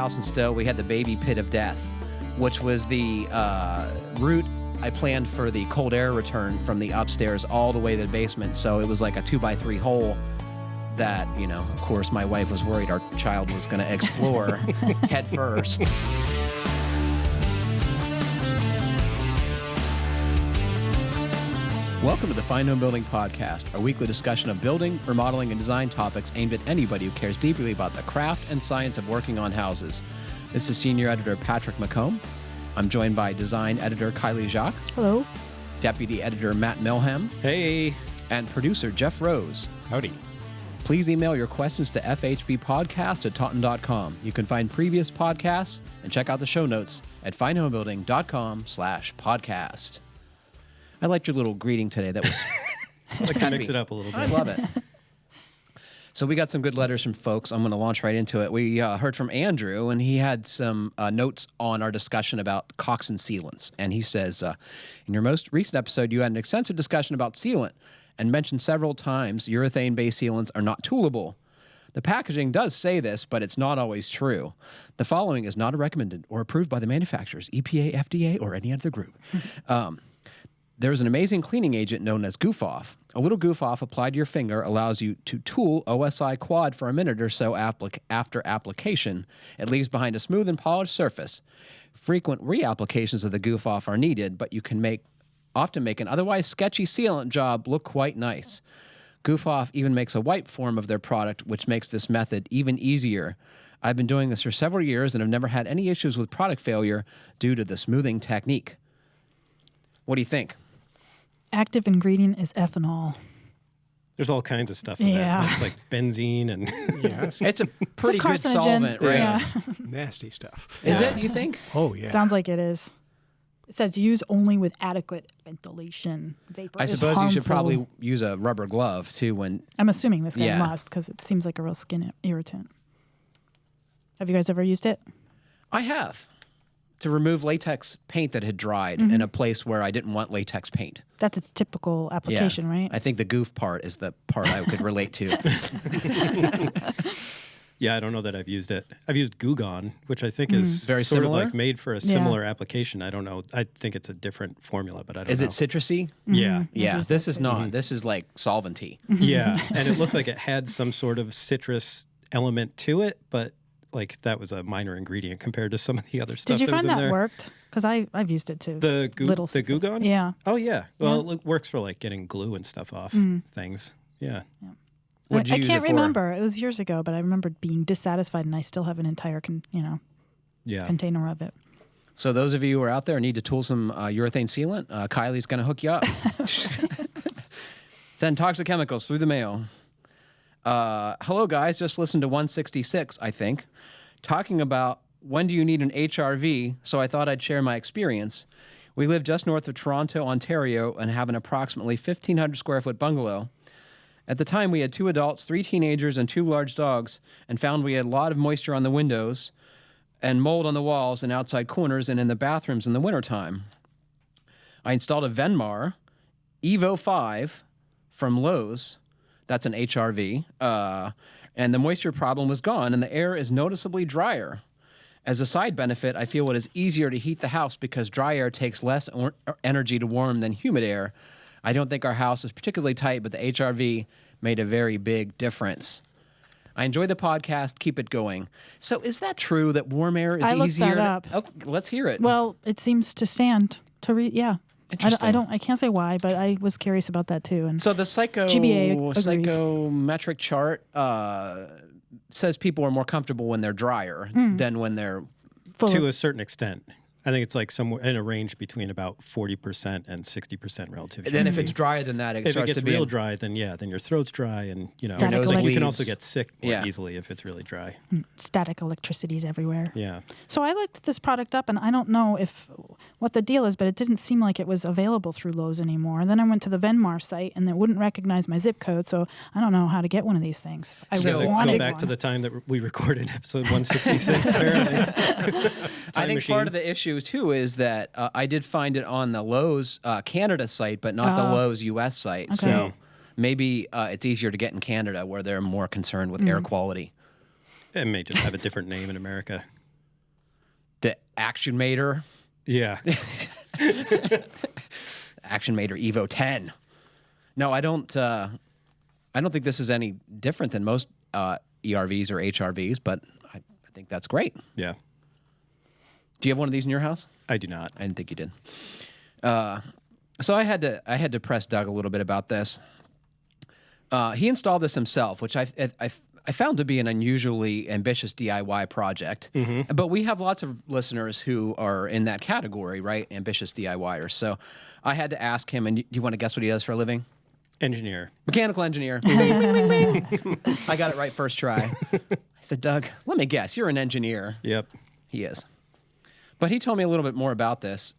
house in Stowe, we had the baby pit of death, which was the route I planned for the cold air return from the upstairs all the way to the basement. So it was like a 2x3 hole that, of course, my wife was worried our child was going to explore head first. Welcome to the Fine Home Building Podcast, our weekly discussion of building, remodeling, and design topics aimed at anybody who cares deeply about the craft and science of working on houses. This is Senior Editor Patrick McComb. I'm joined by Design Editor Kiley Jacques. Hello. Deputy Editor Matt Milham. Hey. And Producer Jeff Rose. Howdy. Please email your questions to fhbpodcast@taunton.com. You can find previous podcasts and check out the show notes at finehomebuilding.com/podcast. I liked your little greeting today. That was I like to mix it up a little bit. I love it. So we got some good letters from folks. I'm going to launch right into it. We heard from Andrew, and he had some notes on our discussion about caulks and sealants. And he says, in your most recent episode, you had an extensive discussion about sealant and mentioned several times urethane-based sealants are not toolable. The packaging does say this, but it's not always true. The following is not recommended or approved by the manufacturers, EPA, FDA, or any other group. There's an amazing cleaning agent known as Goof Off. A little Goof Off applied to your finger allows you to tool OSI quad for a minute or so after application. It leaves behind a smooth and polished surface. Frequent reapplications of the Goof Off are needed, but you can often make an otherwise sketchy sealant job look quite nice. Goof Off even makes a wipe form of their product, which makes this method even easier. I've been doing this for several years and have never had any issues with product failure due to the smoothing technique. What do you think? Active ingredient is ethanol. There's all kinds of stuff in there. It's like benzene and... It's a pretty good solvent, right? Yeah. Nasty stuff. Is it, you think? Oh, yeah. Sounds like it is. It says use only with adequate ventilation. Vapor I is suppose harmful. you should probably use a rubber glove, too, when... I'm assuming this guy Yeah. must, because it seems like a real skin irritant. Have you guys ever used it? I have. To remove latex paint that had dried in a place where I didn't want latex paint. That's its typical application, right? I think the goof part is the part I could relate to. Yeah, I don't know that I've used it. I've used Gugon, which I think is Very sort similar? of like made for a similar application. I don't know. I think it's a different formula, but I don't know. Is it citrusy? Yeah. Yeah, used this is not. This is like solventy. Yeah, and it looked like it had some sort of citrus element to it, but like that was a minor ingredient compared to some of the other stuff Did you that was find in that there. worked? Because I've used it too. The Gugon? Yeah. Oh, yeah. Well, it works for like getting glue and stuff off things. Yeah. What'd you I use can't it for? remember. It was years ago, but I remembered being dissatisfied, and I still have an entire Yeah. container of it. So those of you who are out there need to tool some urethane sealant, Kylie's going to hook you up. Send toxic chemicals through the mail. Hello, guys. Just listened to 166, I think, talking about when do you need an HRV, so I thought I'd share my experience. We live just north of Toronto, Ontario, and have an approximately 1,500 square foot bungalow. At the time, we had 2 adults, 3 teenagers, and 2 large dogs, and found we had a lot of moisture on the windows and mold on the walls and outside corners and in the bathrooms in the wintertime. I installed a Venmar Evo 5 from Lowe's. That's an HRV. And the moisture problem was gone, and the air is noticeably drier. As a side benefit, I feel it is easier to heat the house because dry air takes less energy to warm than humid air. I don't think our house is particularly tight, but the HRV made a very big difference. I enjoy the podcast. Keep it going. So is that true that warm air is I looked easier? that up. Let's hear it. Well, it seems to stand to read. Yeah. Interesting. I can't say why, but I was curious about that too. And So the GBA agrees. psychometric chart says people are more comfortable when they're drier than when they're... full To of- a certain extent. I think it's like somewhere in a range between about 40% and 60% relative. Then if it's drier than that, it if it starts gets to be... real dry, then your throat's dry, and Static nose like you bleeds. can also get sick more Yeah. easily if it's really dry. static electricities everywhere. Yeah. So I looked this product up, and I don't know what the deal is, but it didn't seem like it was available through Lowe's anymore. And then I went to the Venmar site, and it wouldn't recognize my zip code, so I don't know how to get one of these things. I So really Go wanted back one. to the time that we recorded episode 166, apparently. I think machine. part of the issue, too, is that I did find it on the Lowe's Canada site, but not the Lowe's U.S. site. Okay. So maybe it's easier to get in Canada where they're more concerned with air quality. It may just have a different name in America. Action Mater. Yeah. Action Mater Evo 10. No, I don't think this is any different than most ERVs or HRVs, but I think that's great. Yeah. Do you have one of these in your house? I do not. I didn't think you did. So I had to press Doug a little bit about this. He installed this himself, which I found to be an unusually ambitious DIY project. Mm-hmm. But we have lots of listeners who are in that category, right? Ambitious DIYers. So I had to ask him, and do you want to guess what he does for a living? Engineer. Mechanical engineer. I got it right first try. I said, Doug, let me guess. You're an engineer. Yep. He is. But he told me a little bit more about this.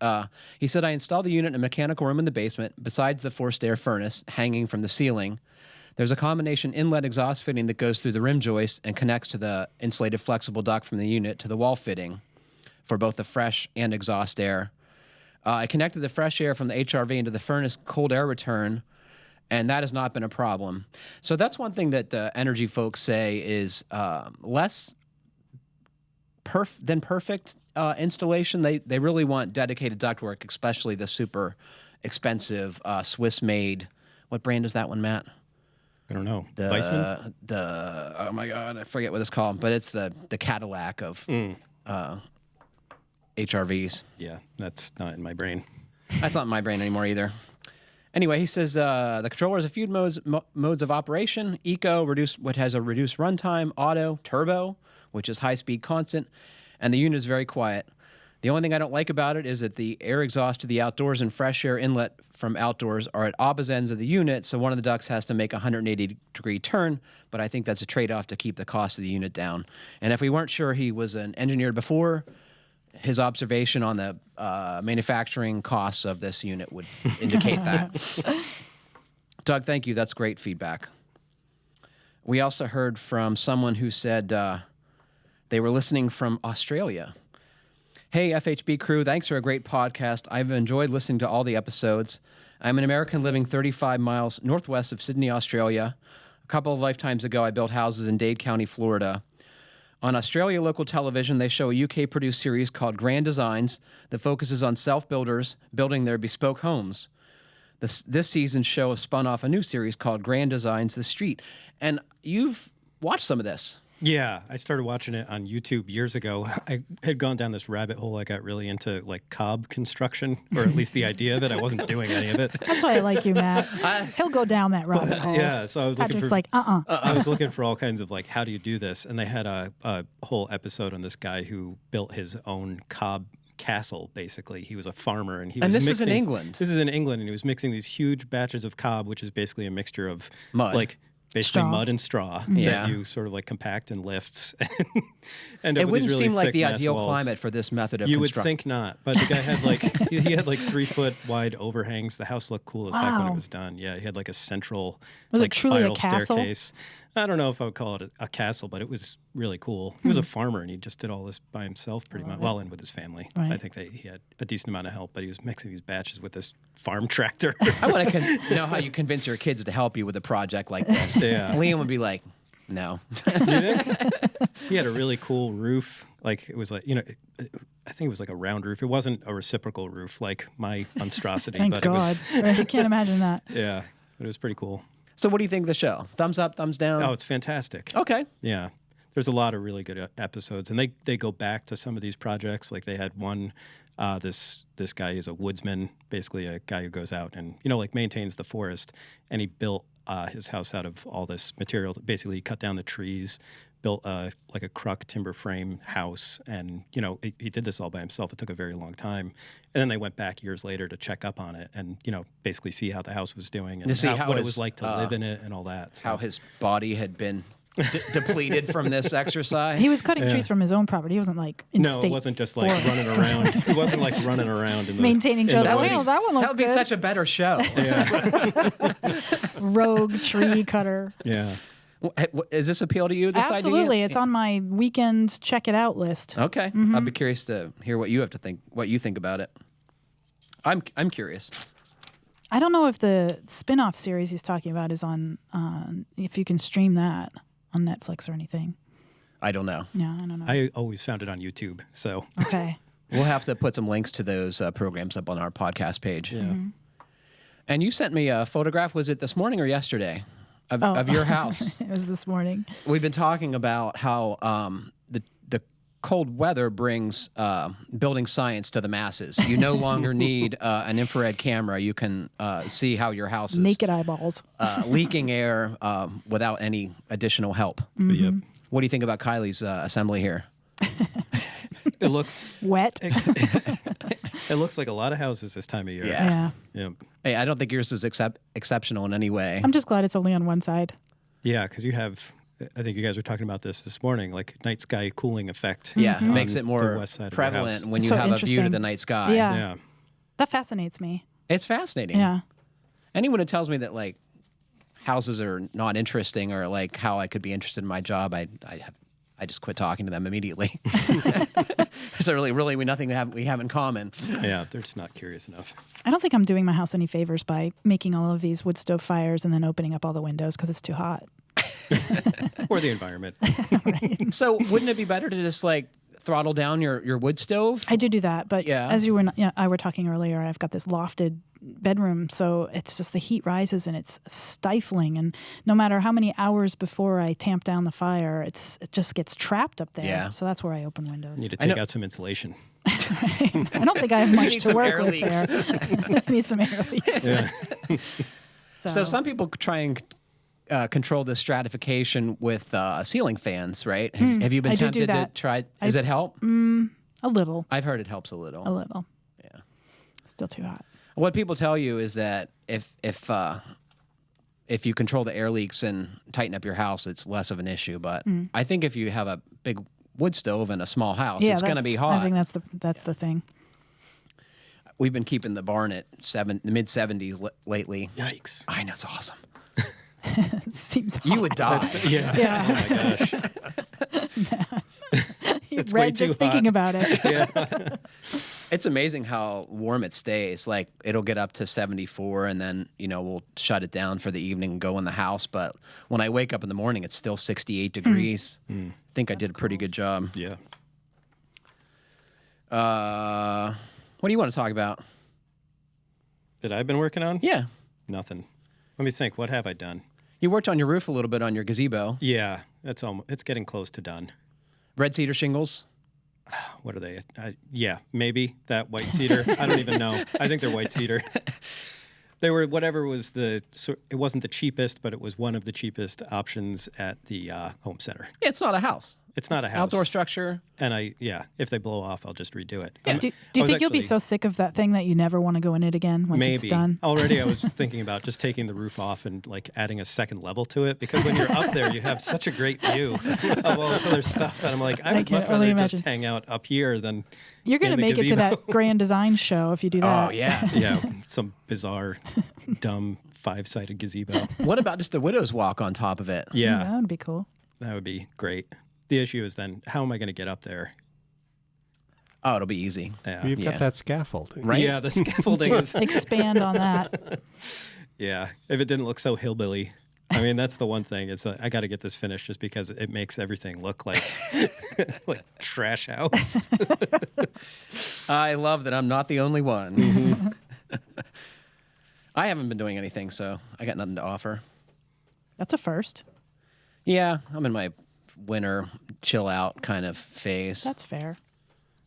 He said, I installed the unit in a mechanical room in the basement. Besides the forced air furnace hanging from the ceiling, there's a combination inlet exhaust fitting that goes through the rim joist and connects to the insulated flexible duct from the unit to the wall fitting for both the fresh and exhaust air. I connected the fresh air from the HRV into the furnace cold air return, and that has not been a problem. So that's one thing that energy folks say is less than perfect installation. They really want dedicated ductwork, especially the super expensive Swiss-made. What brand is that one, Matt? I don't know. Weissman? Oh my God, I forget what it's called, but it's the Cadillac of HRVs. Yeah, that's not in my brain. That's not in my brain anymore either. Anyway, he says the controller has a few modes of operation: eco, which has a reduced runtime; auto, turbo, which is high speed constant, and the unit is very quiet. The only thing I don't like about it is that the air exhaust to the outdoors and fresh air inlet from outdoors are at opposite ends of the unit, so one of the ducts has to make a 180-degree turn, but I think that's a trade-off to keep the cost of the unit down. And if we weren't sure he was an engineer before, his observation on the manufacturing costs of this unit would indicate that. Doug, thank you. That's great feedback. We also heard from someone who said they were listening from Australia. Hey, FHB crew, thanks for a great podcast. I've enjoyed listening to all the episodes. I'm an American living 35 miles northwest of Sydney, Australia. A couple of lifetimes ago, I built houses in Dade County, Florida. On Australia local television, they show a UK-produced series called Grand Designs that focuses on self-builders building their bespoke homes. This season's show has spun off a new series called Grand Designs The Street. And you've watched some of this. Yeah, I started watching it on YouTube years ago. I had gone down this rabbit hole. I got really into like cob construction, or at least the idea of it. I wasn't doing any of it. That's why I like you, Matt. He'll go down that rabbit hole. Yeah, so I was Patrick's looking for I was looking for all kinds of like, how do you do this? And they had a whole episode on this guy who built his own cob castle. Basically, he was a farmer, and this is in England. This is in England, and he was mixing these huge batches of cob, which is basically a mixture of mud. Like basically straw. Mud and straw Yeah. that you sort of like compact and lifts. And It wouldn't seem like the ideal climate for this method of You would construction. think not, but the guy had like he had like 3 foot wide overhangs. The house looked cool as heck when it Wow. was done. Yeah, he had like a central Was it like truly a spiral castle? staircase. I don't know if I would call it a castle, but it was really cool. He was a farmer, and he just did all this by himself pretty much. Well, and with his family. Right. I think he had a decent amount of help, but he was mixing these batches with this farm tractor. I want to know how you convince your kids to help you with a project like this. Yeah. Liam would be like, no. You think? He had a really cool roof. Like it was like, I think it was like a round roof. It wasn't a reciprocal roof like my monstrosity, Thank but God. I can't imagine that. yeah, it was pretty cool. So what do you think of the show? Thumbs up, thumbs down? Oh, it's fantastic. Okay. Yeah. There's a lot of really good episodes, and they go back to some of these projects. Like they had one, this guy is a woodsman, basically a guy who goes out and, like maintains the forest, and he built his house out of all this material. Basically, he cut down the trees, built like a cruck timber frame house, and, he did this all by himself. It took a very long time. And then they went back years later to check up on it and, basically see how the house was doing and To see how what it his, was like to live in it and all that. So. How his body had been depleted from this exercise. He was cutting trees from his own property. He wasn't like in No, state it wasn't just like forest. running around. He wasn't like running around in the Maintaining in the just, woods. that one looks That would be good. such a better show. Rogue tree cutter. Yeah. Is this appeal to you, this Absolutely. idea? It's on my weekend check it out list. Okay. I'd be curious to hear what you think about it. I'm curious. I don't know if the spin-off series he's talking about is on, if you can stream that on Netflix or anything. I don't know. Yeah, I don't know. I always found it on YouTube. So, Okay. We'll have to put some links to those programs up on our podcast page. Yeah. And you sent me a photograph. Was it this morning or yesterday of your house? It was this morning. We've been talking about how the cold weather brings building science to the masses. You no longer need an infrared camera. You can see how your house is Naked eyeballs. leaking air without any additional help. Yep. What do you think about Kiley's assembly here? It looks Wet. it looks like a lot of houses this time of year. Yeah. Yeah. Yep. Hey, I don't think yours is exceptional in any way. I'm just glad it's only on one side. Yeah, because you have. I think you guys were talking about this morning, like night sky cooling effect. Yeah, it on makes it the more west side of your prevalent house. when you So have a view to interesting. the night sky. Yeah. Yeah. That fascinates me. It's fascinating. Yeah. Anyone who tells me that like houses are not interesting or like how I could be interested in my job, I just quit talking to them immediately. So really nothing we have in common. Yeah, they're just not curious enough. I don't think I'm doing my house any favors by making all of these wood stove fires and then opening up all the windows because it's too hot. Or the environment. So wouldn't it be better to just like throttle down your wood stove? I do that, but Yeah. as I were talking earlier, I've got this lofted bedroom, so it's just the heat rises and it's stifling. And no matter how many hours before I tamp down the fire, it just gets trapped up there. Yeah. So that's where I open windows. Need to I take know- out some insulation. I don't think I have much need to some work air with leaks. there. I need some air leaks. Yeah. So some people try and control the stratification with ceiling fans, right? Have you been I do tempted to that. try? Does it help? A little. I've heard it helps a little. A little. Yeah. Still too hot. What people tell you is that if you control the air leaks and tighten up your house, it's less of an issue. But I think if you have a big wood stove in a small house, it's going to be hot. I think that's the thing. We've been keeping the barn at the mid 70s lately. Yikes. I know, it's awesome. It seems hot. You would die. Yeah. Yeah. Oh my gosh. It's way red too just thinking hot. about it. Yeah. It's amazing how warm it stays. Like it'll get up to 74 and then, we'll shut it down for the evening and go in the house. But when I wake up in the morning, it's still 68 degrees. I think I did a pretty good job. Yeah. What do you want to talk about? That I've been working on? Yeah. Nothing. Let me think. What have I done? You worked on your roof a little bit on your gazebo. Yeah, it's getting close to done. Red cedar shingles. What are they? Yeah, maybe that white cedar. I don't even know. I think they're white cedar. They were whatever was it wasn't the cheapest, but it was one of the cheapest options at the home center. Yeah, it's not a house. It's not a house. Outdoor structure. And if they blow off, I'll just redo it. Do you think you'll be so sick of that thing that you never want to go in it again once Maybe. it's done? Already I was thinking about just taking the roof off and like adding a second level to it because when you're up there, you have such a great view of all this other stuff. And I'm like, I would can much only rather just imagine. hang out up here than You're going in to the make it to gazebo. that grand design show if you do that. Oh, yeah. Yeah, some bizarre, dumb 5-sided gazebo. What about just the widow's walk on top of it? Yeah, That would be cool. that would be great. The issue is then, how am I going to get up there? Oh, it'll be easy. Yeah, You've Yeah. got that scaffolding. Right? Yeah, the scaffolding is. Expand on that. Yeah, if it didn't look so hillbilly. I mean, that's the one thing. It's I got to get this finished just because it makes everything look like like trash house. I love that I'm not the only one. I haven't been doing anything, so I got nothing to offer. That's a first. Yeah, I'm in my winter chill out kind of phase, That's fair.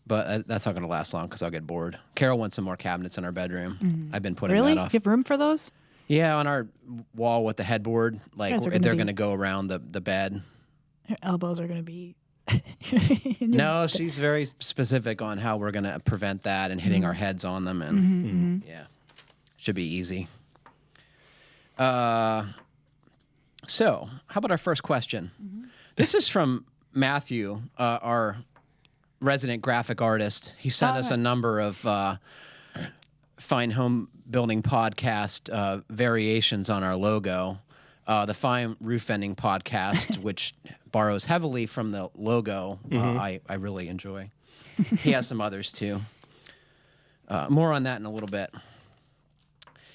but that's not going to last long because I'll get bored. Carol wants some more cabinets in our bedroom. I've been putting Really? that You off. have room for those? Yeah, on our wall with the headboard, like guys are they're gonna going to be- go around the bed. Your elbows are going to be. No, she's very specific on how we're going to prevent that and hitting our heads on them, and yeah, should be easy. So, how about our first question? This is from Matthew, our resident graphic artist. He sent us a number of fine home building podcast variations on our logo. The Fine Roof Vending podcast, which borrows heavily from the logo, I really enjoy. He has some others too. More on that in a little bit.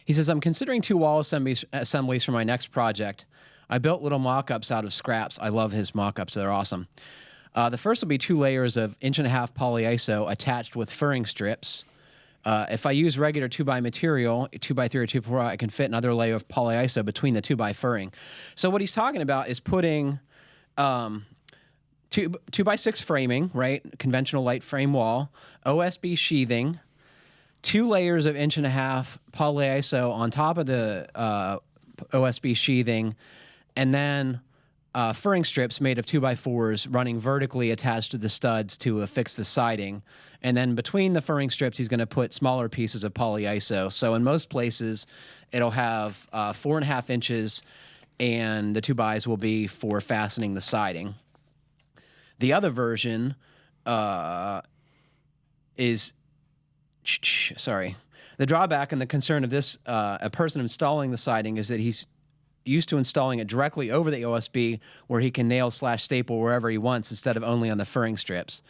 He says, I'm considering 2 wall assemblies for my next project. I built little mock-ups out of scraps. I love his mock-ups. They're awesome. The first will be 2 layers of 1.5-inch polyiso attached with furring strips. If I use regular 2x material, 2x3 or 2x4, I can fit another layer of polyiso between the 2x furring. So what he's talking about is putting 2x6 framing, right? Conventional light frame wall, OSB sheathing, 2 layers of 1.5-inch polyiso on top of the OSB sheathing, and then furring strips made of 2x4s running vertically attached to the studs to affix the siding. And then between the furring strips, he's going to put smaller pieces of polyiso. So in most places, it'll have 4.5 inches, and the 2x will be for fastening the siding. The other version is, sorry, the drawback and the concern of this, a person installing the siding, is that he's used to installing it directly over the OSB where he can nail/staple wherever he wants instead of only on the furring strips.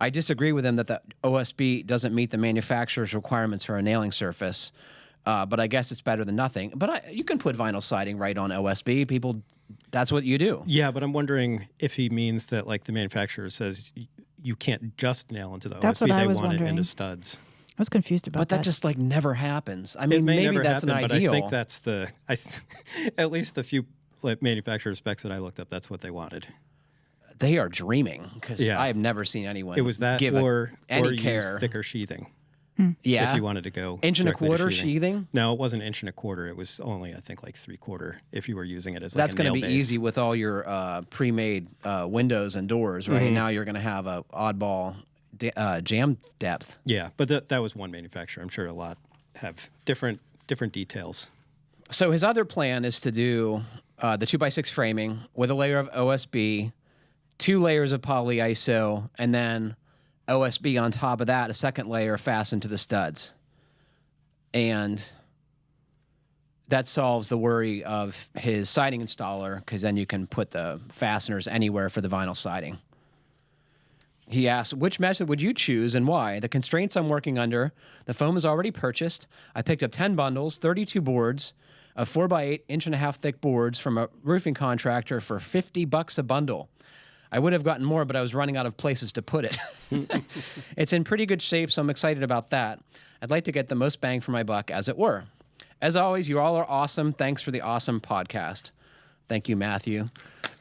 I disagree with him that the OSB doesn't meet the manufacturer's requirements for a nailing surface, but I guess it's better than nothing. But you can put vinyl siding right on OSB. People, that's what you do. Yeah, but I'm wondering if he means that like the manufacturer says you can't just nail into the That's OSB. what I they was want wondering. it into studs. I was confused about But that just like never happens. I mean, It may maybe never that's happen, an but ideal. I think that's at least the few like, manufacturer specs that I looked up, that's what they wanted. They are dreaming because Yeah. I have never seen anyone It was that give or any use care. thicker sheathing. Yeah. If you wanted to go 1.25 directly to sheathing? No, it wasn't 1.25 inch. It was only, I think, like 3/4 if you were using it as like That's a going nail to be base. easy with all your pre-made windows and doors, right? Now you're going to have a oddball jam depth. Yeah, but that was one manufacturer. I'm sure a lot have different details. So his other plan is to do the 2x6 framing with a layer of OSB, 2 layers of polyiso, and then OSB on top of that, a second layer fastened to the studs. And that solves the worry of his siding installer, because then you can put the fasteners anywhere for the vinyl siding. He asks, which method would you choose and why? The constraints I'm working under, the foam is already purchased. I picked up 10 bundles, 32 boards of 4x8, 1.5-inch thick boards from a roofing contractor for $50 a bundle. I would have gotten more, but I was running out of places to put it. It's in pretty good shape, so I'm excited about that. I'd like to get the most bang for my buck, as it were. As always, you all are awesome. Thanks for the awesome podcast. Thank you, Matthew.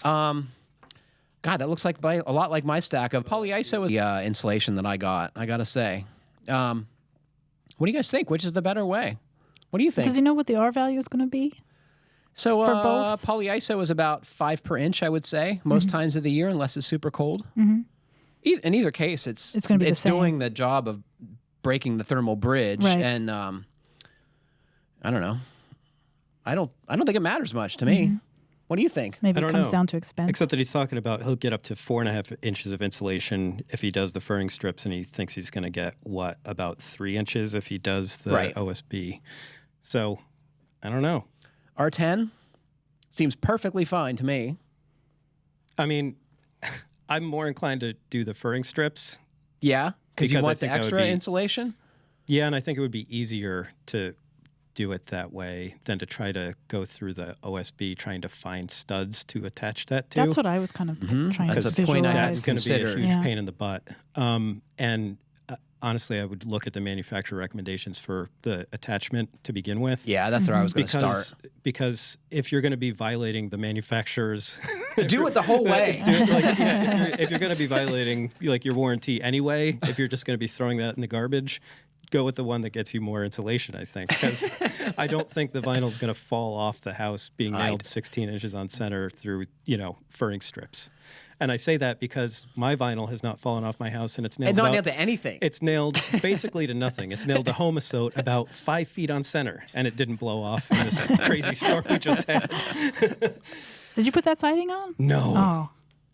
God, that looks like a lot like my stack of polyiso insulation that I got to say. What do you guys think? Which is the better way? What do you think? Does he know what the R value is going to be? So for both? polyiso is about 5 per inch, I would say, most times of the year, unless it's super cold. In either case, it's going to be the same. doing the job of breaking the thermal bridge, Right. and I don't know. I don't think it matters much to me. What do you think? Maybe I it don't comes know. down to expense. Except that he's talking about he'll get up to 4.5 inches of insulation if he does the furring strips, and he thinks he's going to get, about 3 inches if he does the Right. OSB. So, I don't know. R10 seems perfectly fine to me. I mean, I'm more inclined to do the furring strips. Yeah, because you Because I want the think that would extra be- insulation. Yeah, and I think it would be easier to do it that way than to try to go through the OSB trying to find studs to attach that to. That's what I was kind of trying That's to a point I had That's visualize. going to be a considered. huge Yeah. pain in the butt. And honestly, I would look at the manufacturer recommendations for the attachment to begin with. Yeah, that's where I was going to start. Because if you're going to be violating the manufacturer's Do it the whole way. if you're going to be violating like your warranty anyway, if you're just going to be throwing that in the garbage, go with the one that gets you more insulation, I think, because I don't think the vinyl is going to fall off the house being nailed 16 inches on center through, furring strips. And I say that because my vinyl has not fallen off my house, and it's nailed And not about- nailed to anything. It's nailed basically to nothing. It's nailed to homosote about 5 feet on center, and it didn't blow off in this crazy storm we just had. Did you put that siding on? No. Oh, I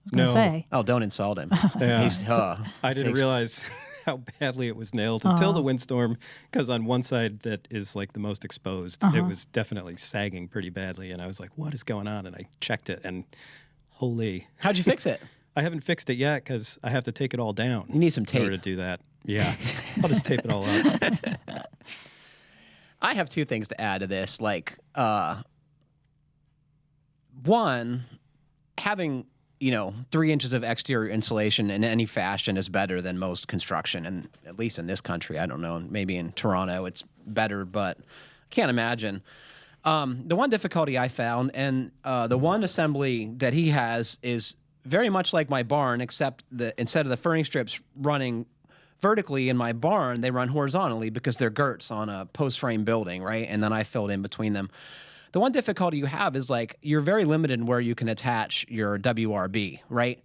was going to No. say. Oh, don't insult him. Yeah. He's, I didn't takes- realize how badly it was nailed until the windstorm, because on one side that is like the most exposed, it was definitely sagging pretty badly, and I was like, what is going on? And I checked it, and holy. How'd you fix it? I haven't fixed it yet because I have to take it all down. You need some in order tape. to do that. Yeah. I'll just tape it all up. I have 2 things to add to this. Like, one, having 3 inches of exterior insulation in any fashion is better than most construction, and at least in this country. I don't know, maybe in Toronto it's better, but I can't imagine. The one difficulty I found, and the one assembly that he has is very much like my barn, except instead of the furring strips running vertically in my barn, they run horizontally because they're girts on a post-frame building, right? And then I filled in between them. The one difficulty you have is like you're very limited in where you can attach your WRB, right?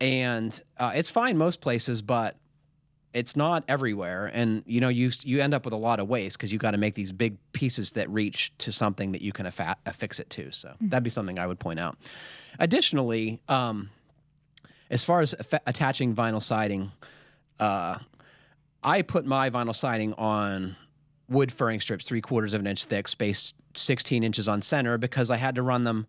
And it's fine most places, but it's not everywhere. And you end up with a lot of waste because you got to make these big pieces that reach to something that you can affix it to. So that'd be something I would point out. Additionally, as far as attaching vinyl siding, I put my vinyl siding on wood furring strips 3/4 of an inch thick, spaced 16 inches on center, because I had to run them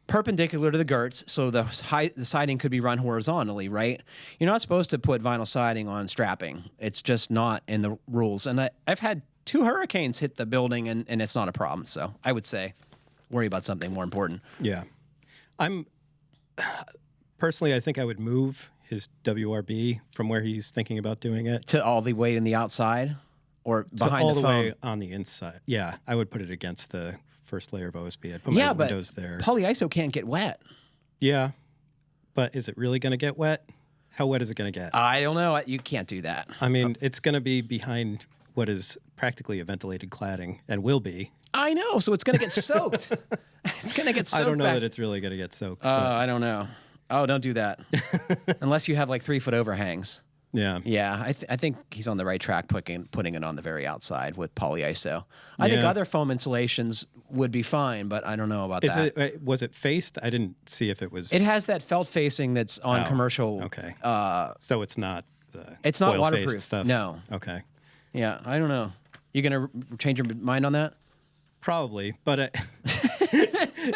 perpendicular to the girts so the siding could be run horizontally, right? You're not supposed to put vinyl siding on strapping. It's just not in the rules. And I've had 2 hurricanes hit the building, and it's not a problem. So I would say worry about something more important. Yeah. Personally, I think I would move his WRB from where he's thinking about doing it. To all the way in the outside or behind all the the foam? way on the inside. Yeah, I would put it against the first layer of OSB. I'd put my windows there. Polyiso can't get wet. Yeah, but is it really going to get wet? How wet is it going to get? I don't know. You can't do that. I mean, it's going to be behind what is practically a ventilated cladding, and will be. I know, so it's going to get soaked. It's going to get soaked. I don't know that it's really going to get soaked. I don't know. Oh, don't do that. Unless you have like 3-foot overhangs. Yeah. Yeah, I think he's on the right track putting it on the very outside with polyiso. I think other foam insulations would be fine, but I don't know about that. Was it faced? I didn't see if it was. It has that felt facing that's on commercial. Okay. So it's not it's not oil-faced waterproof stuff? No. Okay. Yeah, I don't know. You going to change your mind on that? Probably, but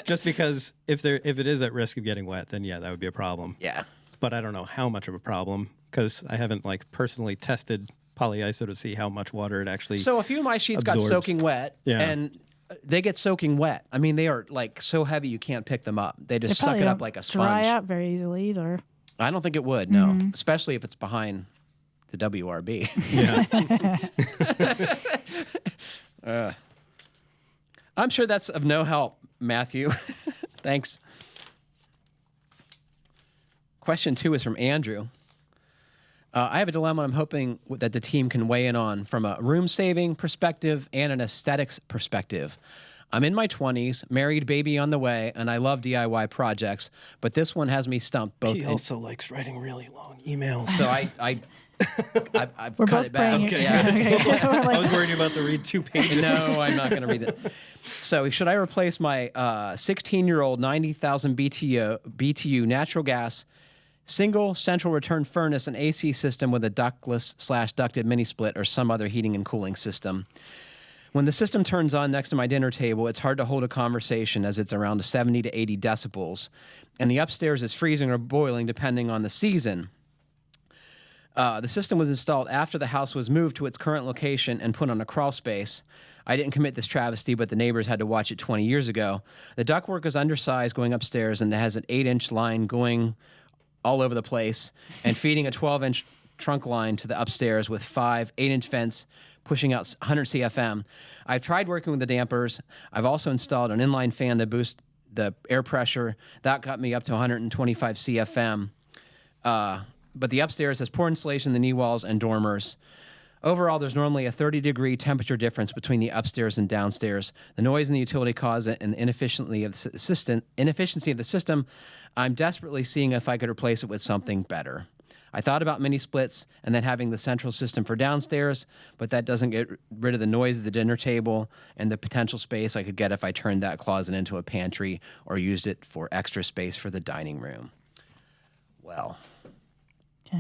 just because if it is at risk of getting wet, then yeah, that would be a problem. Yeah. But I don't know how much of a problem, because I haven't personally tested polyiso to see how much water it actually So a few of my sheets absorbs. got soaking wet, Yeah. and they get soaking wet. I mean, they are like so heavy you can't pick them up. They just suck it up like a sponge. Dry out very easily either. I don't think it would, no. Especially if it's behind the WRB. Yeah. I'm sure that's of no help, Matthew. Thanks. Question 2 is from Andrew. I have a dilemma I'm hoping that the team can weigh in on from a room-saving perspective and an aesthetics perspective. I'm in my 20s, married, baby on the way, and I love DIY projects, but this one has me stumped. He also likes writing really long emails. So I've We're cut both it back. praying. Okay. Yeah. I was worried about to read 2 pages. No, I'm not going to read it. So should I replace my 16-year-old 90,000 BTU natural gas single central return furnace and AC system with a ductless/ducted mini split or some other heating and cooling system? When the system turns on next to my dinner table, it's hard to hold a conversation as it's around 70 to 80 decibels, and the upstairs is freezing or boiling depending on the season. The system was installed after the house was moved to its current location and put on a crawl space. I didn't commit this travesty, but the neighbors had to watch it 20 years ago. The ductwork is undersized going upstairs, and it has an 8-inch line going all over the place and feeding a 12-inch trunk line to the upstairs with 5 8-inch vents pushing out 100 CFM. I've tried working with the dampers. I've also installed an inline fan to boost the air pressure. That got me up to 125 CFM. But the upstairs has poor insulation in the knee walls and dormers. Overall, there's normally a 30-degree temperature difference between the upstairs and downstairs. The noise in the utility cause and the inefficiency of the system. I'm desperately seeing if I could replace it with something better. I thought about mini splits and then having the central system for downstairs, but that doesn't get rid of the noise of the dinner table and the potential space I could get if I turned that closet into a pantry or used it for extra space for the dining room. Well...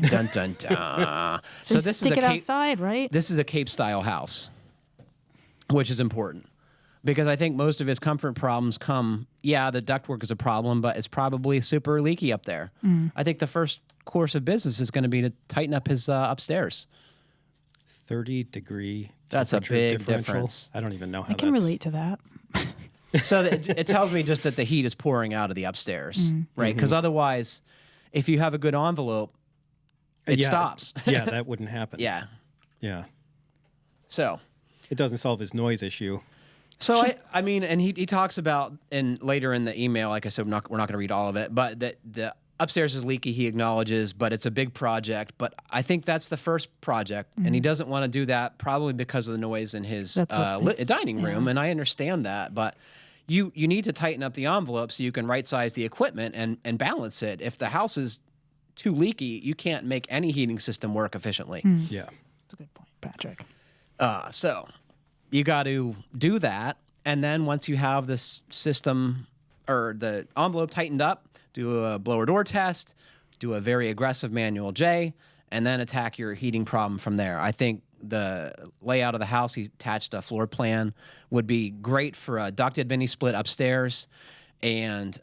Dun, dun, dun. So this stick it outside, right? This is a Cape-style house, which is important because I think most of his comfort problems come, the ductwork is a problem, but it's probably super leaky up there. I think the first course of business is going to be to tighten up his upstairs. 30-degree That's a big differential. difference. I don't even know how I can relate to that. So it tells me just that the heat is pouring out of the upstairs, right? Because otherwise, if you have a good envelope, it stops. Yeah, that wouldn't happen. Yeah. Yeah. So It doesn't solve his noise issue. So I mean, and he talks about, and later in the email, like I said, we're not going to read all of it, but that the upstairs is leaky. He acknowledges, but it's a big project. But I think that's the first project, and he doesn't want to do that probably because of the noise in his dining room, and I understand that. But you need to tighten up the envelope so you can right size the equipment and balance it. If the house is too leaky, you can't make any heating system work efficiently. Yeah, That's a good point, Patrick. So you got to do that, and then once you have this system or the envelope tightened up, do a blower door test, do a very aggressive manual J, and then attack your heating problem from there. I think the layout of the house, he attached a floor plan, would be great for a ducted mini split upstairs, and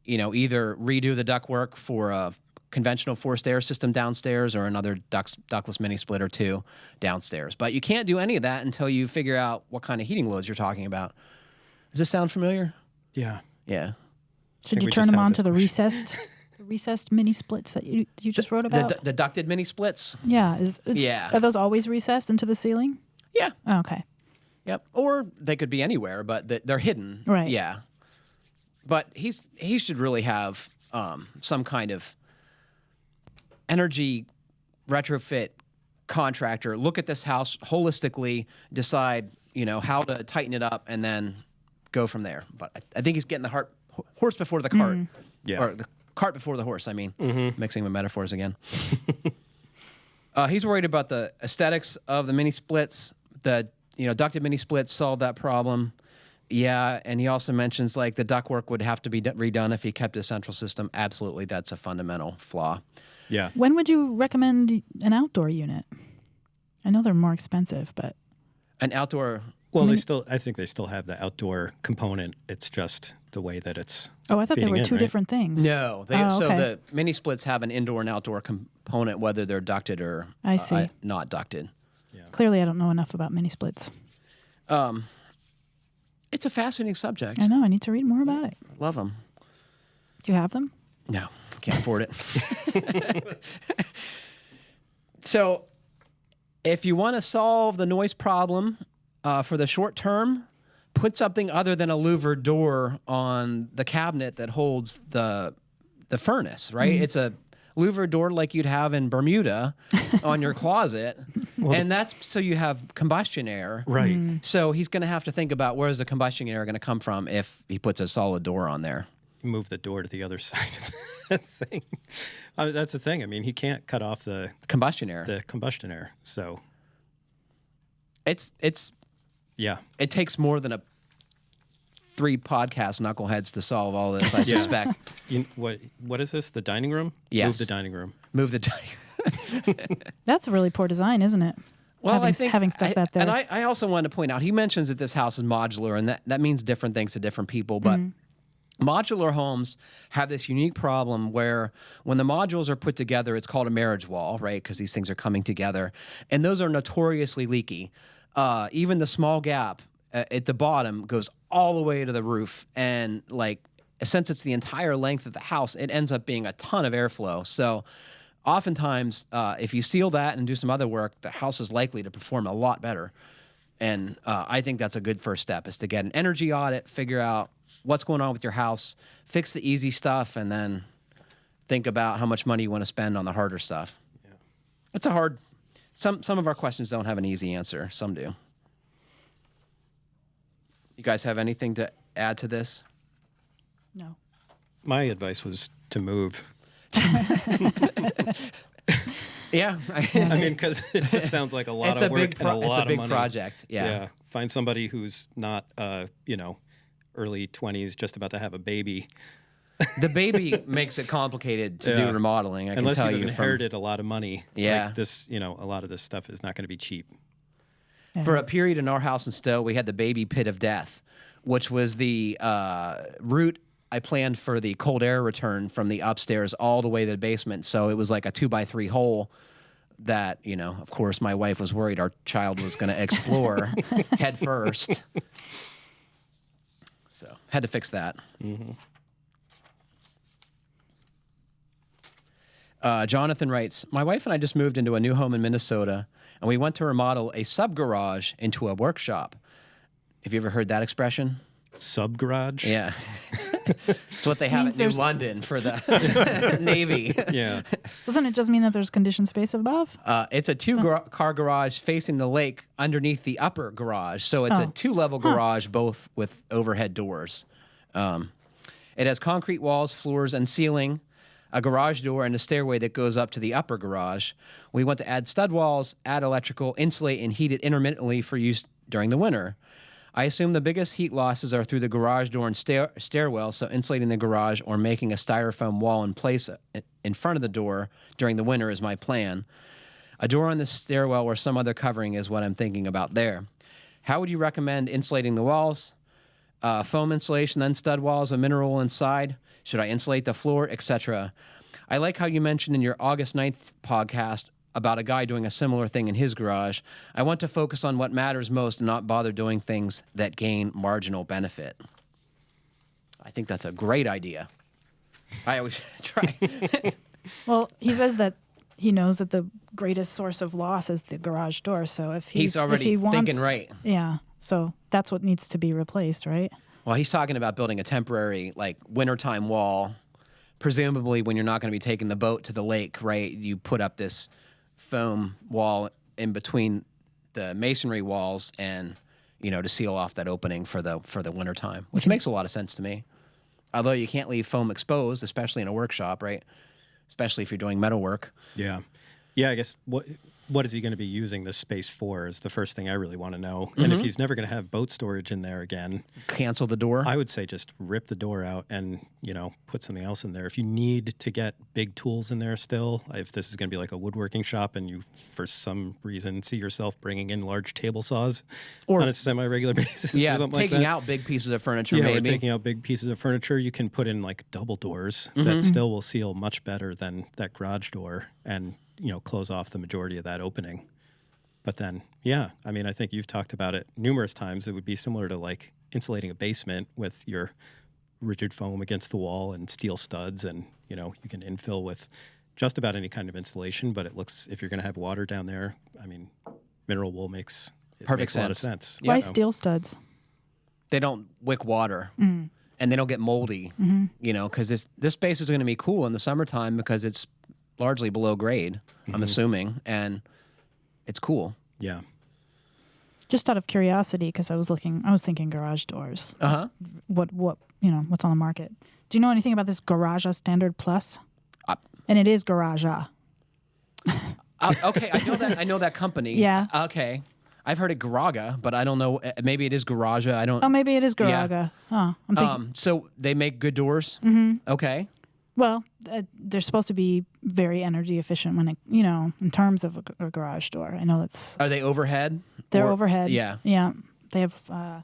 either redo the ductwork for a conventional forced air system downstairs or another ductless mini split or two downstairs. But you can't do any of that until you figure out what kind of heating loads you're talking about. Does this sound familiar? yeah. Yeah. Should you turn them on to the recessed mini splits that you just wrote about? The ducted mini splits? Yeah. Yeah. Are those always recessed into the ceiling? Yeah. Oh, okay. Yep. Or they could be anywhere, but they're hidden. Right. Yeah. But he should really have some kind of energy retrofit contractor look at this house holistically, decide how to tighten it up, and then go from there. But I think he's getting the horse before the cart. Yeah. Or the cart before the horse, I mean. Mixing the metaphors again. He's worried about the aesthetics of the mini splits. The ducted mini splits solve that problem. Yeah, and he also mentions like the ductwork would have to be redone if he kept his central system. Absolutely, that's a fundamental flaw. Yeah. When would you recommend an outdoor unit? I know they're more expensive, but An outdoor... Well, I think they still have the outdoor component. It's just the way that it's. I thought they were two right? different things. No, so the mini splits have an indoor and outdoor component, whether they're ducted or I see. Not ducted. Clearly, I don't know enough about mini splits. It's a fascinating subject. I know. I need to read more about it. Love them. Do you have them? No, can't afford it. So, if you want to solve the noise problem for the short term, put something other than a louvered door on the cabinet that holds the furnace, right? It's a louvered door like you'd have in Bermuda on your closet. And that's so you have combustion air. Right. So he's going to have to think about where's the combustion air going to come from if he puts a solid door on there. Move the door to the other side of that thing. That's the thing. I mean, he can't cut off the Combustion air. combustion air. So It's yeah. it takes more than 3 podcast knuckleheads to solve all this, I suspect. What is this? The dining room? Yes. Move the dining room. Move the dining. That's a really poor design, isn't it? Well, having stuff that there. And I also wanted to point out, he mentions that this house is modular, and that means different things to different people, but modular homes have this unique problem where when the modules are put together, it's called a marriage wall, right? Because these things are coming together, and those are notoriously leaky. Even the small gap at the bottom goes all the way to the roof, and since it's the entire length of the house, it ends up being a ton of airflow. So oftentimes, if you seal that and do some other work, the house is likely to perform a lot better. And I think that's a good first step, is to get an energy audit, figure out what's going on with your house, fix the easy stuff, and then think about how much money you want to spend on the harder stuff. Yeah. It's a hard... Some of our questions don't have an easy answer. Some do. You guys have anything to add to this? No. My advice was to move. Yeah. I mean, because it just sounds like a lot of work and a lot of money. It's a big project. Yeah. Find somebody who's not, early 20s, just about to have a baby. The baby makes it complicated to do remodeling. I Unless can tell you've you inherited a lot of money. Yeah. Like this, a lot of this stuff is not going to be cheap. For a period in our house in Stowe, we had the baby pit of death, which was the route I planned for the cold air return from the upstairs all the way to the basement. So it was like a 2x3 hole that, of course, my wife was worried our child was going to explore head first. So had to fix that. Jonathon writes, my wife and I just moved into a new home in Minnesota, and we went to remodel a sub-garage into a workshop. Have you ever heard that expression? Sub garage. Yeah. It's what they have at New London for the Navy. Yeah. Doesn't it just mean that there's conditioned space above? It's a two-car garage facing the lake underneath the upper garage. So it's a two-level garage, both with overhead doors. It has concrete walls, floors, and ceiling, a garage door, and a stairway that goes up to the upper garage. We want to add stud walls, add electrical, insulate, and heat it intermittently for use during the winter. I assume the biggest heat losses are through the garage door and stairwell, so insulating the garage or making a styrofoam wall in place in front of the door during the winter is my plan. A door on the stairwell or some other covering is what I'm thinking about there. How would you recommend insulating the walls? Foam insulation, then stud walls, a mineral wool inside? Should I insulate the floor, etc.? I like how you mentioned in your August 9th podcast about a guy doing a similar thing in his garage. I want to focus on what matters most and not bother doing things that gain marginal benefit. I think that's a great idea. I always try. Well, he says that he knows that the greatest source of loss is the garage door. So if He's already if he thinking right. Yeah. So that's what needs to be replaced, right? Well, he's talking about building a temporary, like, wintertime wall. Presumably, when you're not going to be taking the boat to the lake, right, you put up this foam wall in between the masonry walls and, you know, to seal off that opening for the wintertime, which makes a lot of sense to me. Although you can't leave foam exposed, especially in a workshop, right? Especially if you're doing metal work. Yeah. Yeah, I guess what is he going to be using this space for is the first thing I really want to know. And if he's never going to have boat storage in there again, Cancel the door. I would say just rip the door out and, you know, put something else in there. If you need to get big tools in there still, if this is going to be like a woodworking shop and you, for some reason, see yourself bringing in large table saws on a semi-regular basis yeah, or something taking like that. out big pieces of furniture, Yeah, or maybe. taking out big pieces of furniture, you can put in like double doors that still will seal much better than that garage door and, you know, close off the majority of that opening. But then, yeah, I mean, I think you've talked about it numerous times. It would be similar to like insulating a basement with your rigid foam against the wall and steel studs. And, you know, you can infill with just about any kind of insulation. But it looks, if you're going to have water down there, I mean, mineral wool makes a lot of sense. Yeah. Why So- steel studs? They don't wick water. And they don't get moldy, you know, because this space is going to be cool in the summertime because it's largely below grade, I'm assuming, and it's cool. Yeah. Just out of curiosity, because I was thinking garage doors. Uh-huh. What what's on the market? Do you know anything about this Garaja Standard Plus? And it is Garaja. Okay, I know that company. Yeah. Okay. I've heard it Garaga, but I don't know. Maybe it is Garaja. I don't. Oh, maybe it is Yeah. Garaga. Oh, I'm thinking. So they make good doors? Okay. Well, they're supposed to be very energy efficient when it, in terms of a garage door. I know that's Are they overhead? they're Or- overhead. Yeah. Yeah. They have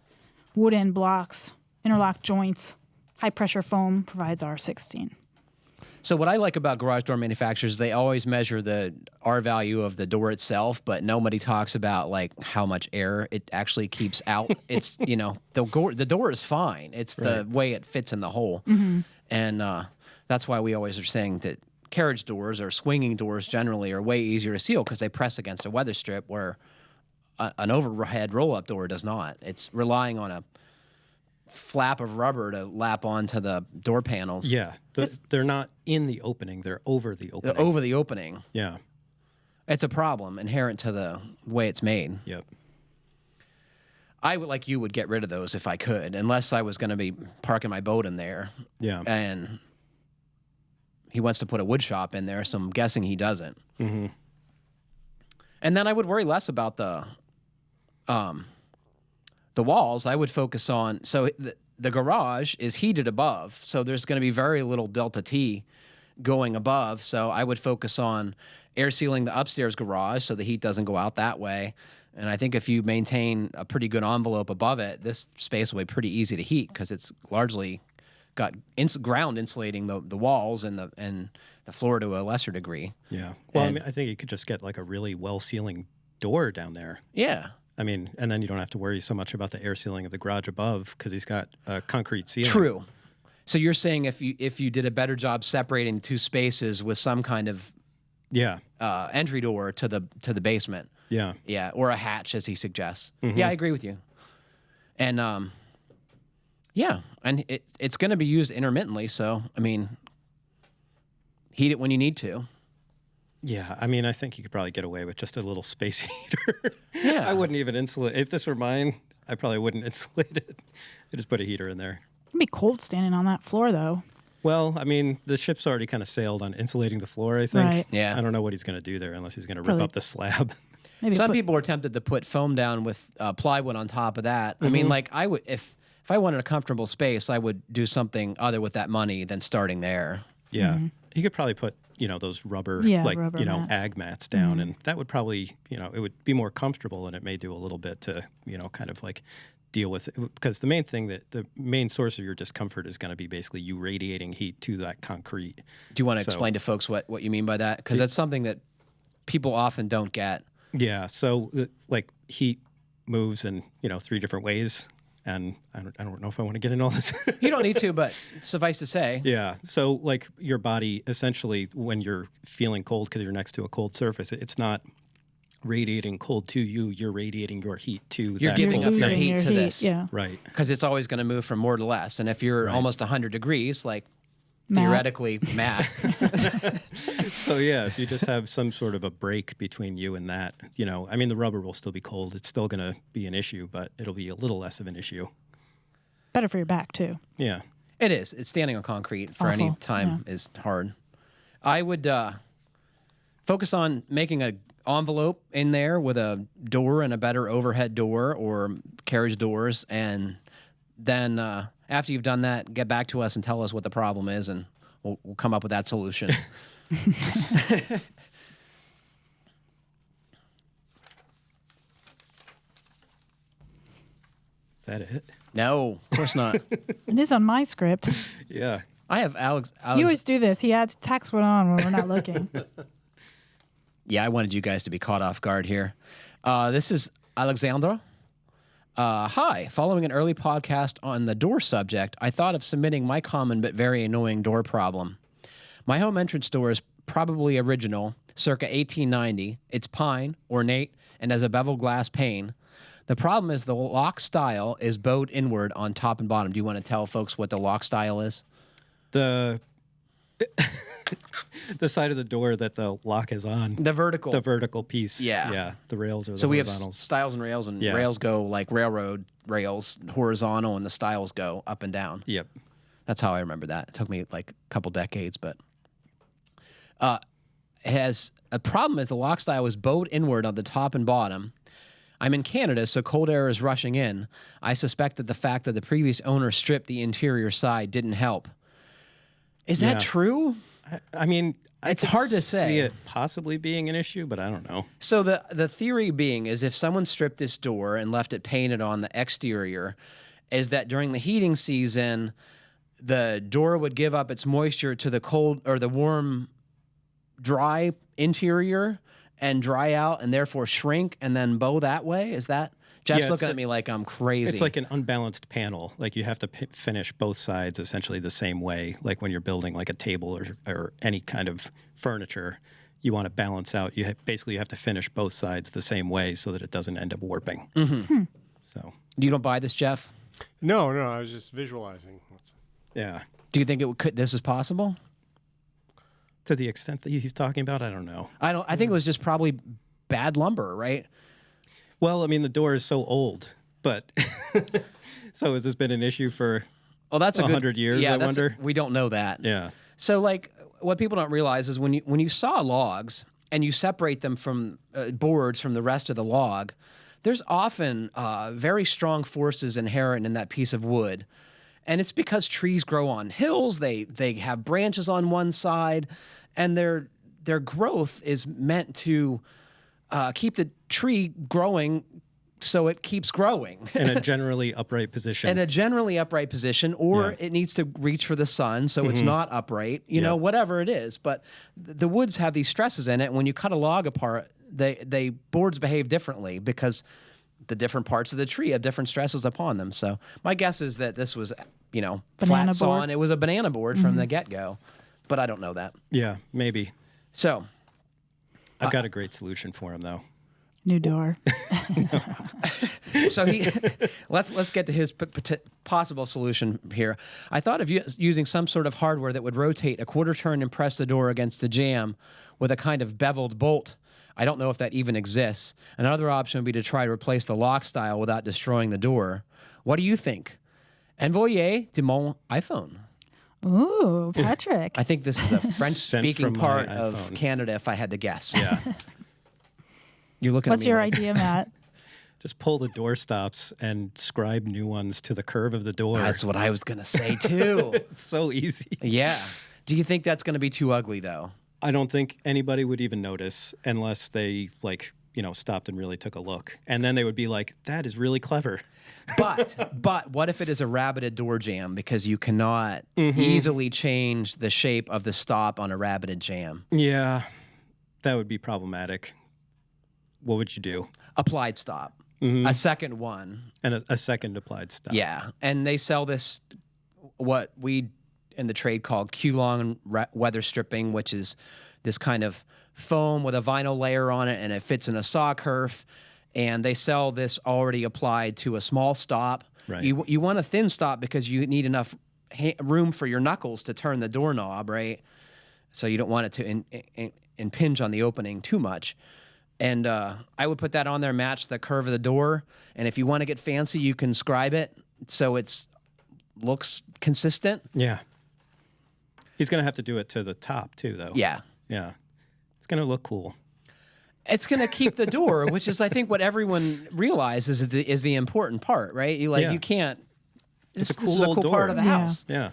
wood end blocks, interlock joints, high pressure foam provides R16. So what I like about garage door manufacturers, they always measure the R value of the door itself, but nobody talks about like how much air it actually keeps out. It's, the door is fine. It's the way it fits in the hole. And that's why we always are saying that carriage doors or swinging doors generally are way easier to seal because they press against a weather strip where an overhead roll-up door does not. It's relying on a flap of rubber to lap onto the door panels. Yeah. They're not in the opening. They're over the opening. Over the opening. Yeah. It's a problem inherent to the way it's made. Yep. I would, like you, would get rid of those if I could, unless I was going to be parking my boat in there. Yeah. And he wants to put a wood shop in there, so I'm guessing he doesn't. Mm-hmm. And then I would worry less about the walls. I would focus on, so the garage is heated above, so there's going to be very little delta T going above. So I would focus on air sealing the upstairs garage so the heat doesn't go out that way. And I think if you maintain a pretty good envelope above it, this space will be pretty easy to heat because it's largely got ground insulating the walls and the floor to a lesser degree. Yeah. Well, I mean, I think you could just get like a really well sealing door down there. Yeah. I mean, and then you don't have to worry so much about the air sealing of the garage above because he's got a concrete ceiling. True. So you're saying if you did a better job separating two spaces with some kind of entry door to the basement, or a hatch as he suggests. Yeah, I agree with you. And and it's going to be used intermittently. So I mean, heat it when you need to. Yeah, I mean, I think you could probably get away with just a little space heater. Yeah, I wouldn't even insulate. If this were mine, I probably wouldn't insulate it. I just put a heater in there. It'd be cold standing on that floor, though. Well, I mean, the ship's already kind of sailed on insulating the floor, I think. Right. Yeah. I don't know what he's going to do there unless he's going to rip up the slab. Maybe Some people are tempted to put foam down with plywood on top of that. I mean, like I would, if I wanted a comfortable space, I would do something other with that money than starting there. Yeah. You could probably put, those rubber, rubber mats. ag mats down, and that would probably, it would be more comfortable, and it may do a little bit to, kind of like deal with it. Because the main source of your discomfort is going to be basically you radiating heat to that concrete. Do you want to explain to folks what you mean by that? Because that's something that people often don't get. Yeah. So like heat moves in, 3 different ways. And I don't know if I want to get into all this. You don't need to, but suffice to say. Yeah. So like your body, essentially, when you're feeling cold because you're next to a cold surface, it's not radiating cold to you. You're radiating your heat to You're that giving cold up your thing. heat to this. Yeah. Right. Because it's always going to move from more to less. And if you're almost 100 degrees, like Matt. theoretically, Matt. So yeah, if you just have some sort of a break between you and that, I mean, the rubber will still be cold. It's still going to be an issue, but it'll be a little less of an issue. Better for your back, too. Yeah. It is. It's standing on concrete for any time is hard. I would focus on making an envelope in there with a door and a better overhead door or carriage doors. And then after you've done that, get back to us and tell us what the problem is, and we'll come up with that solution. Is that it? No, of course not. It is on my script. Yeah. I have Alex. You always do this. He adds tax one on when we're not looking. Yeah, I wanted you guys to be caught off guard here. This is Alexandre. Hi. Following an early podcast on the door subject, I thought of submitting my common but very annoying door problem. My home entrance door is probably original, circa 1890. It's pine, ornate, and has a bevel glass pane. The problem is the lock style is bowed inward on top and bottom. Do you want to tell folks what the lock style is? The side of the door that the lock is on. The vertical piece. Yeah. Yeah. The rails or the So we have horizontals. stiles and rails go like railroad rails, horizontal, and the stiles go up and down. Yep. That's how I remember that. It took me like a couple decades, but it has a problem is the lock style is bowed inward on the top and bottom. I'm in Canada, so cold air is rushing in. I suspect that the fact that the previous owner stripped the interior side didn't help. Is that true? I mean, It's I could hard to say. see it possibly being an issue, but I don't know. So the theory being is if someone stripped this door and left it painted on the exterior, is that during the heating season, the door would give up its moisture to the cold or the warm, dry interior and dry out and therefore shrink and then bow that way? Is that... Jeff's looking at me like I'm crazy. It's like an unbalanced panel. Like you have to finish both sides essentially the same way. Like when you're building like a table or any kind of furniture, you want to balance out. You basically have to finish both sides the same way so that it doesn't end up warping. Mm-hmm. So You don't buy this, Jeff? No, I was just visualizing. yeah, Do you think this is possible? to the extent that he's talking about, I don't know. I think it was just probably bad lumber, right? Well, I mean, the door is so old, but so has this been an issue for that's 100 years, yeah, I wonder? We don't know that. Yeah. So, like, what people don't realize is when you saw logs and you separate them from boards from the rest of the log, there's often very strong forces inherent in that piece of wood. And it's because trees grow on hills, they have branches on one side, and their growth is meant to keep the tree growing so it keeps growing. In a generally upright position. In a generally upright position, or it needs to reach for the sun so it's not upright, you know, whatever it is. But the woods have these stresses in it. When you cut a log apart, boards behave differently because the different parts of the tree have different stresses upon them. So my guess is that this was, Banana flat board. sawn. It was a banana board from the get-go, but I don't know that. Yeah, maybe. So I've got a great solution for him, though. New door. So let's get to his possible solution here. I thought of using some sort of hardware that would rotate a quarter turn and press the door against the jamb with a kind of beveled bolt. I don't know if that even exists. Another option would be to try to replace the lock style without destroying the door. What do you think? Envoyé de mon iPhone. Ooh, Patrick. I think this is a French-speaking from my part of iPhone. Canada, if I had to guess. Yeah. You're looking What's at me your like, idea, Matt? Just pull the door stops and scribe new ones to the curve of the door. That's what I was going to say, too. It's so easy. Yeah. Do you think that's going to be too ugly, though? I don't think anybody would even notice unless they, stopped and really took a look. And then they would be like, that is really clever. But what if it is a rabbited door jamb because you cannot easily change the shape of the stop on a rabbited jamb? Yeah, that would be problematic. What would you do? Applied stop. A second one. And a second applied stop. Yeah. And they sell this, what we in the trade call Q-long weather stripping, which is this kind of foam with a vinyl layer on it, and it fits in a saw kerf. And they sell this already applied to a small stop. Right. You want a thin stop because you need enough room for your knuckles to turn the doorknob, right? So you don't want it to impinge on the opening too much. And I would put that on there, match the curve of the door. And if you want to get fancy, you can scribe it so it's looks consistent. Yeah. He's going to have to do it to the top, too, though. Yeah. Yeah. It's going to look cool. It's going to keep the door, which is, I think, what everyone realizes is the important part, right? You can't. It's a This is a cool cool part of the door. house. Yeah.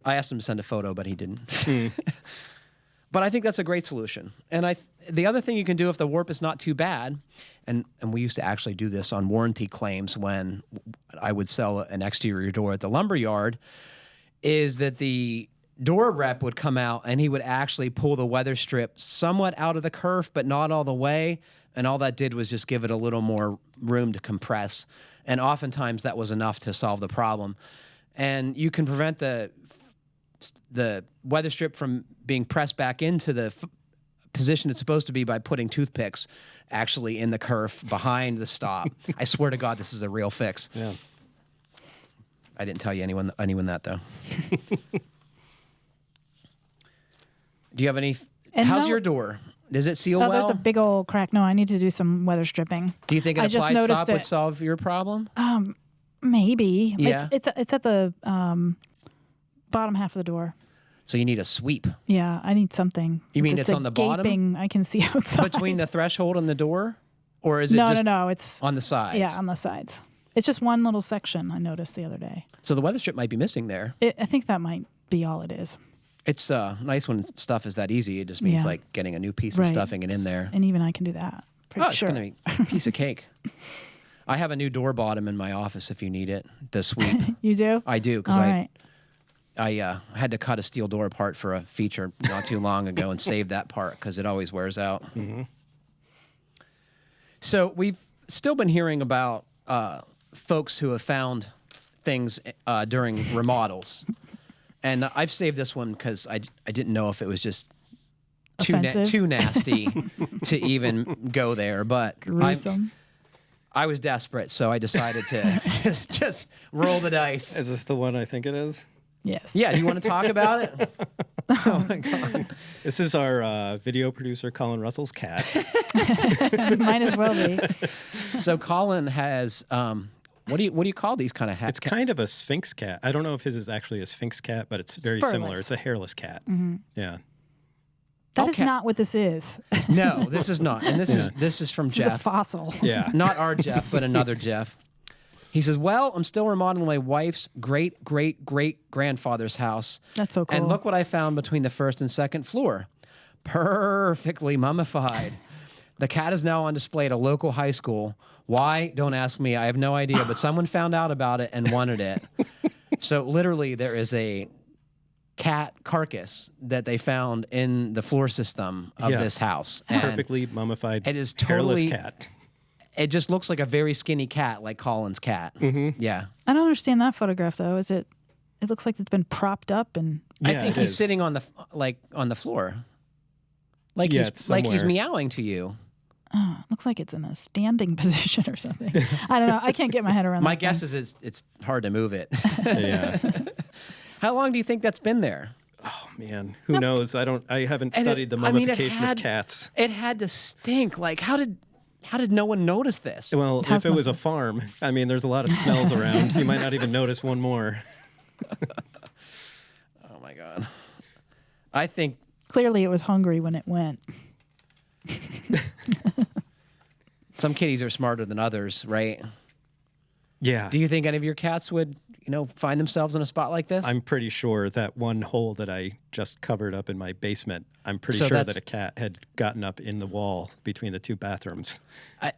I asked him to send a photo, but he didn't. But I think that's a great solution. And the other thing you can do if the warp is not too bad, and we used to actually do this on warranty claims when I would sell an exterior door at the lumber yard, is that the door rep would come out and he would actually pull the weather strip somewhat out of the kerf, but not all the way. And all that did was just give it a little more room to compress. And oftentimes that was enough to solve the problem. And you can prevent the weather strip from being pressed back into the position it's supposed to be by putting toothpicks actually in the kerf behind the stop. I swear to God, this is a real fix. Yeah. I didn't tell you anyone that, though. Do you have any? How's your door? Does it seal well? There's a big old crack. No, I need to do some weather stripping. Do you think an I just applied noticed stop would it. solve your problem? Maybe. Yeah. It's at the bottom half of the door. So you need a sweep Yeah, I need something. You mean it's a on the bottom? gaping I can see outside. between the threshold and the door, or is it No, just no. It's on the sides? yeah, on the sides. It's just one little section I noticed the other day. So the weather strip might be missing there. I think that might be all it is. It's nice when stuff is that easy. It just means Yeah. like getting a new piece of Right. stuffing it in there. And even I can do that. Pretty Oh, it's sure. going to be a piece of cake. I have a new door bottom in my office if you need it. The sweep. You do? I do because All right. I had to cut a steel door apart for a feature not too long ago and save that part because it always wears out. Mm-hmm. So we've still been hearing about folks who have found things during remodels. And I've saved this one because I didn't know if it was just Offensive. too nasty to even go there. But Gruesome. I was desperate, so I decided to just roll the dice. Is this the one I think it is? Yes. Yeah, do you want to talk about it? Oh my God. This is our video producer, Colin Russell's cat. Might as well be. So Colin has what do you call these kind of hats? It's kind of a Sphinx cat. I don't know if his is actually a Sphinx cat, but it's very similar. furless. It's a hairless cat. Yeah. That is Okay. not what this is. No, this is not. And this is from This is a Jeff. fossil. Yeah. Not our Jeff, but another Jeff. He says, "Well, I'm still remodeling my wife's great grandfather's house. That's so cool. And look what I found between the first and second floor. Perfectly mummified. The cat is now on display at a local high school. Why? Don't ask me. I have no idea, but someone found out about it and wanted it. So literally there is a cat carcass that they found in the floor system of Yeah. this house. And Perfectly mummified it is hairless totally- cat. It just looks like a very skinny cat, like Colin's cat. Mm-hmm. Yeah. I don't understand that photograph though. Is it? It looks like it's been propped up and. I Yeah, think it he's is. sitting on the floor. Like Yeah, he's it's like he's somewhere. meowing to you. Oh, looks like it's in a standing position or something. I don't know. I can't get my head around My that guess thing. is it's hard to move it. Yeah. How long do you think that's been there? Oh man, who knows? I haven't And studied the it mummification had- of cats. It had to stink. Like how did no one notice this? Well, House if it was must a have- farm, I mean, there's a lot of smells around. You might not even notice one more. Oh my god. I think Clearly, it was hungry when it went. some kitties are smarter than others, right? Yeah. Do you think any of your cats would, find themselves in a spot like this? I'm pretty sure that one hole that I just covered up in my basement, I'm pretty So sure that's- that a cat had gotten up in the wall between the two bathrooms.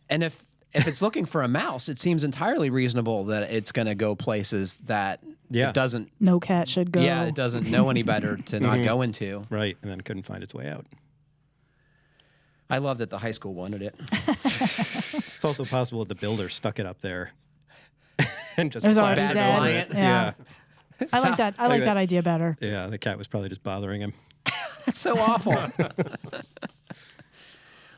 And if it's looking for a mouse, it seems entirely reasonable that it's going to go places that Yeah. it doesn't. No cat should go. Yeah, it doesn't know any better to not go into. Right. And then couldn't find its way out. I love that the high school wanted it. It's also possible that the builder stuck it up there and just It was already plastered dead. over Client. it. Yeah. I like that. I like that. that idea better. Yeah, the cat was probably just bothering him. That's so awful.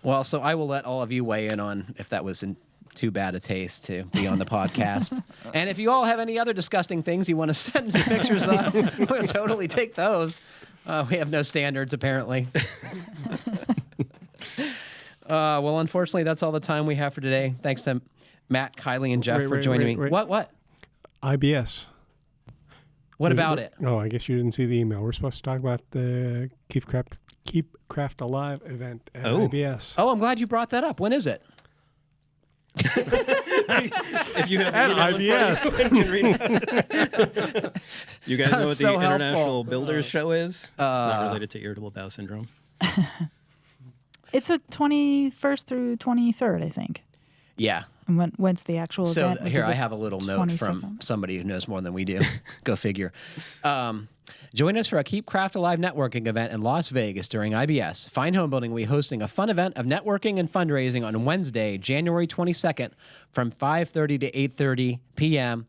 Well, so I will let all of you weigh in on if that was in too bad a taste to be on the podcast. And if you all have any other disgusting things you want to send pictures of, we'll totally take those. We have no standards, apparently. Well, unfortunately, that's all the time we have for today. Thanks to Matt, Kiley, and Jeff for joining me. wait. What? IBS. What about it? Oh, I guess you didn't see the email. We're supposed to talk about the Keep Craft Alive event at Oh. IBS. Oh, I'm glad you brought that up. When is it? If you have At the email in front of you, you can read it. You guys know what That's the so International helpful. Builders Show is? It's not related to irritable bowel syndrome. It's the 21st through 23rd, I think. Yeah. And when's the actual So event? here, I have a little note from 22nd. somebody who knows more than we do. Go figure. Join us for a Keep Craft Alive networking event in Las Vegas during IBS. Fine Home Building will be hosting a fun event of networking and fundraising on Wednesday, January 22nd from 5:30 to 8:30 p.m.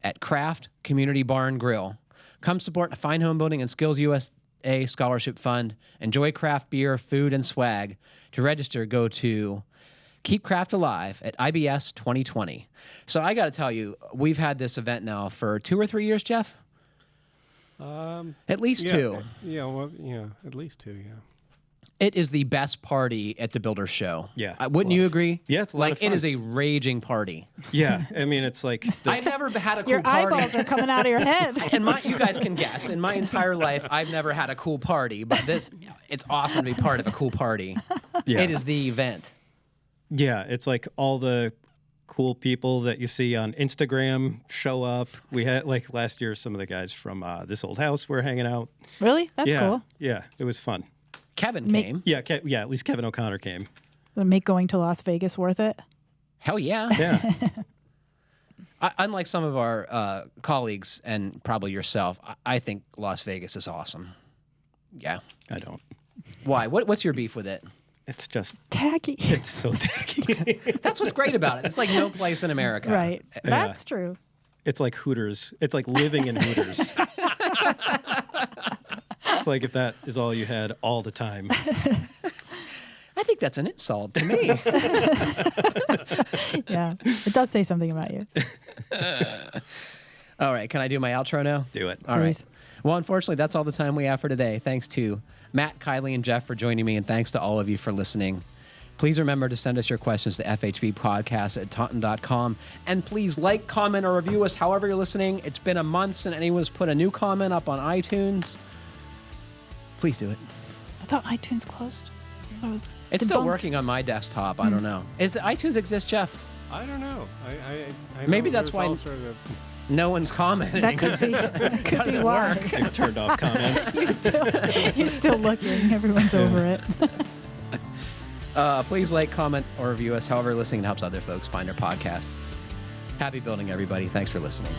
at Craft Community Bar and Grill. Come support the Fine Home Building and Skills USA Scholarship Fund. Enjoy craft beer, food, and swag. To register, go to Keep Craft Alive at IBS 2020. So I got to tell you, we've had this event now for 2 or 3 years, Jeff? At least 2. Yeah, well, yeah, at least 2, yeah. It is the best party at the Builder Show. Yeah, it's Wouldn't a lot you of- agree? Yeah, it's a lot like of fun. it is a raging party. Yeah, I mean, it's like I've never had a cool Your party. eyeballs are coming out of your head. And you guys can guess. In my entire life, I've never had a cool party, but it's awesome to be part of a cool party. Yeah. It is the event. Yeah, it's like all the cool people that you see on Instagram show up. We had, like, last year, some of the guys from This Old House were hanging out. Really? That's yeah, cool. Yeah, it was fun. Kevin came. Yeah, at least Kevin O'Connor came. Would it make going to Las Vegas worth it? Hell yeah. Yeah. Unlike some of our colleagues and probably yourself, I think Las Vegas is awesome. Yeah. I don't. Why? What's your beef with it? It's just, Tacky. it's so tacky. That's what's great about it. It's like no place in America. Right. That's true. It's like Hooters. It's like living in Hooters. It's like if that is all you had all the time. I think that's an insult to me. Yeah. It does say something about you. All right. Can I do my outro now? Do it. All right. Please. Well, unfortunately, that's all the time we have for today. Thanks to Matt, Kiley, and Jeff for joining me, and thanks to all of you for listening. Please remember to send us your questions to fhbpodcast@taunton.com. And please like, comment, or review us however you're listening. It's been a month since anyone's put a new comment up on iTunes. Please do it. I thought iTunes closed. I was It's still debunked. working on my desktop. I don't know. Is the iTunes exist, Jeff? I don't know. I Maybe know that's there's why- all sort of No one's commenting. That could be, could be doesn't why. They've turned off comments. You're still looking. Everyone's over it. Please like, comment, or review us however you're listening. It helps other folks find our podcast. Happy building, everybody. Thanks for listening.